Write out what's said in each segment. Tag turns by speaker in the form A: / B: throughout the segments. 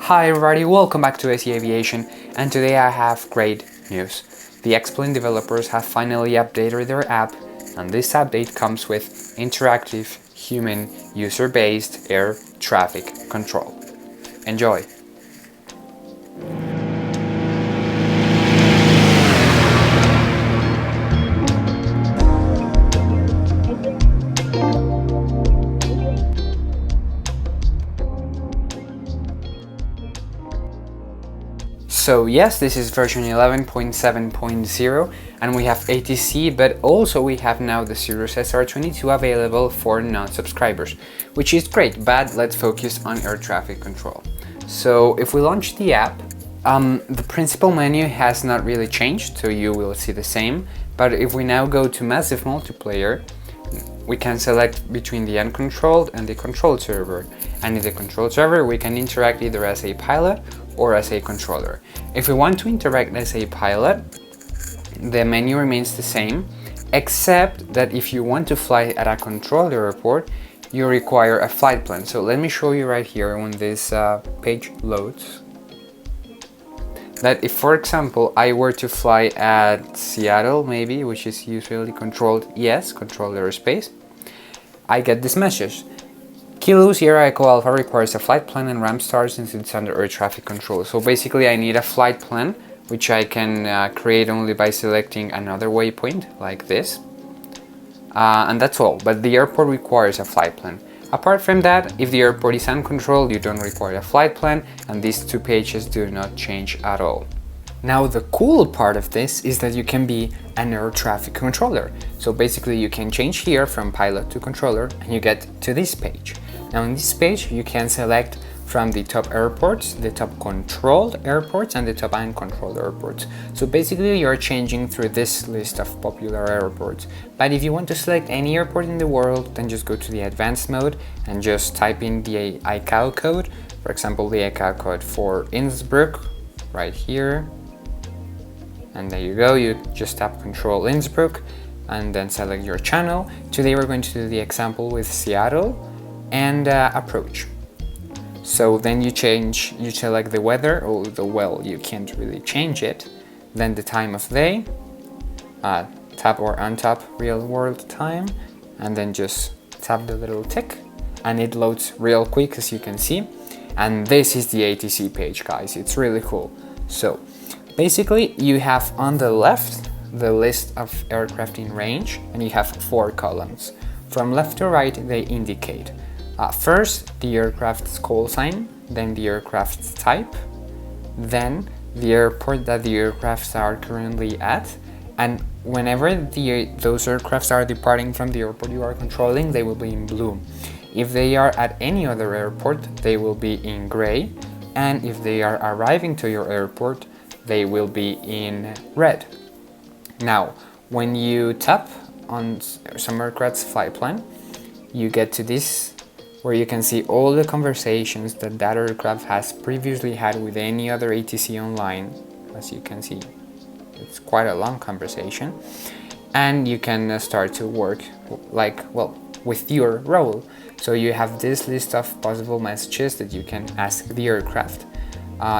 A: Hi everybody, welcome back to Aviation, and today I have great news. The X-Plane developers have finally updated their app, and this update comes with interactive, human, user-based air traffic control. Enjoy! So yes, this is version 11.7.0 and we have ATC, but also we have now the Cirrus SR22 available for non-subscribers, which is great, but let's focus on air traffic control. So if we launch the app, the principal menu has not really changed, so you will see the same, but if we now go to massive multiplayer, we can select between the uncontrolled and the controlled server, and in the controlled server we can interact either as a pilot or as a controller. If we want to interact as a pilot, the menu remains the same, except that if you want to fly at a controlled airport, you require a flight plan. So let me show you right here when this page loads, that if, for example, I were to fly at Seattle, maybe, which is usually controlled, yes, controlled airspace, I get this message. Kilo Sierra Echo Alpha requires a flight plan and ramp start since it's under air traffic control. So basically I need a flight plan, which I can create only by selecting another waypoint like this. And that's all, but the airport requires a flight plan. Apart from that, if the airport is uncontrolled, you don't require a flight plan, and these two pages do not change at all. Now the cool part of this is that you can be an air traffic controller. So basically you can change here from pilot to controller and you get to this page. Now in this page you can select from the top airports, the top controlled airports and the top uncontrolled airports. So basically you're changing through this list of popular airports. But if you want to select any airport in the world, then just go to the advanced mode and just type in the ICAO code. For example, the ICAO code for Innsbruck right here. And there you go, you just tap Control Innsbruck and then select your channel. Today we're going to do the example with Seattle and approach. So then you select the weather, although well, you can't really change it. Then the time of day, tap or untap real world time, and then just tap the little tick and it loads real quick, as you can see. And this is the ATC page, guys, it's really cool. So basically, you have on the left the list of aircraft in range, and you have 4 columns. From left to right, they indicate first the aircraft's call sign, then the aircraft's type, then the airport that the aircrafts are currently at, and whenever those aircrafts are departing from the airport you are controlling, they will be in blue. If they are at any other airport, they will be in gray, and if they are arriving to your airport, they will be in red. Now, when you tap on some aircraft's flight plan, you get to this where you can see all the conversations that that aircraft has previously had with any other ATC online. As you can see, it's quite a long conversation, and you can start to work with your role. So you have this list of possible messages that you can ask the aircraft.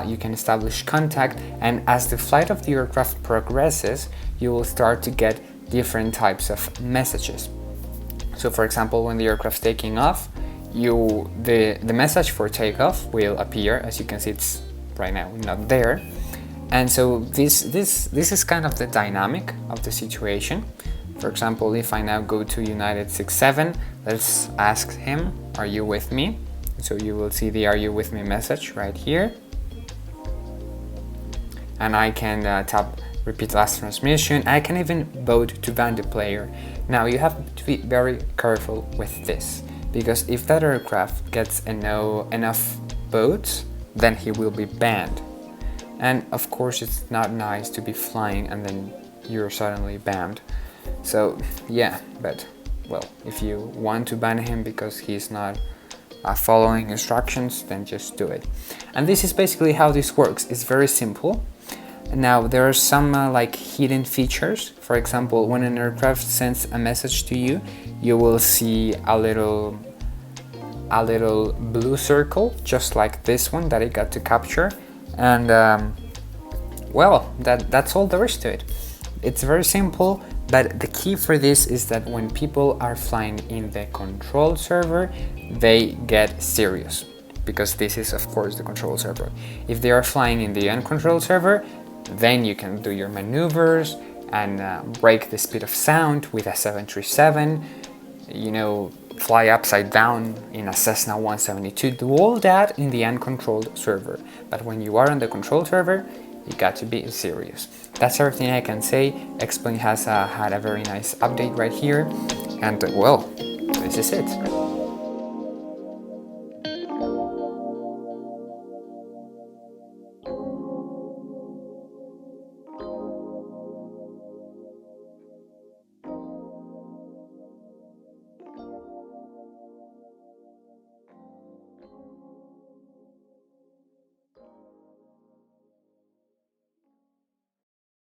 A: You can establish contact, and as the flight of the aircraft progresses, you will start to get different types of messages. So for example, when the aircraft's taking off, the message for takeoff will appear. As you can see, it's right now not there. And so this is kind of the dynamic of the situation. For example, if I now go to United 67, let's ask him, are you with me? So you will see the are you with me message right here. And I can tap repeat last transmission. I can even vote to ban the player. Now you have to be very careful with this, because if that aircraft gets enough votes, then he will be banned. And of course it's not nice to be flying and then you're suddenly banned. So yeah, but well, if you want to ban him because he's not following instructions, then just do it. And this is basically how this works. It's very simple. Now there are some hidden features. For example, when an aircraft sends a message to you, you will see a little a little blue circle, just like this one that I got to capture. And well, that's all there is to it. It's very simple, but the key for this is that when people are flying in the control server, they get serious, because this is of course the control server. If they are flying in the uncontrolled server, then you can do your maneuvers and break the speed of sound with a 737, you know, fly upside down in a Cessna 172, do all that in the uncontrolled server. But when you are on the control server, you got to be serious. That's everything I can say. X-Plane has had a very nice update right here, and well, this is it.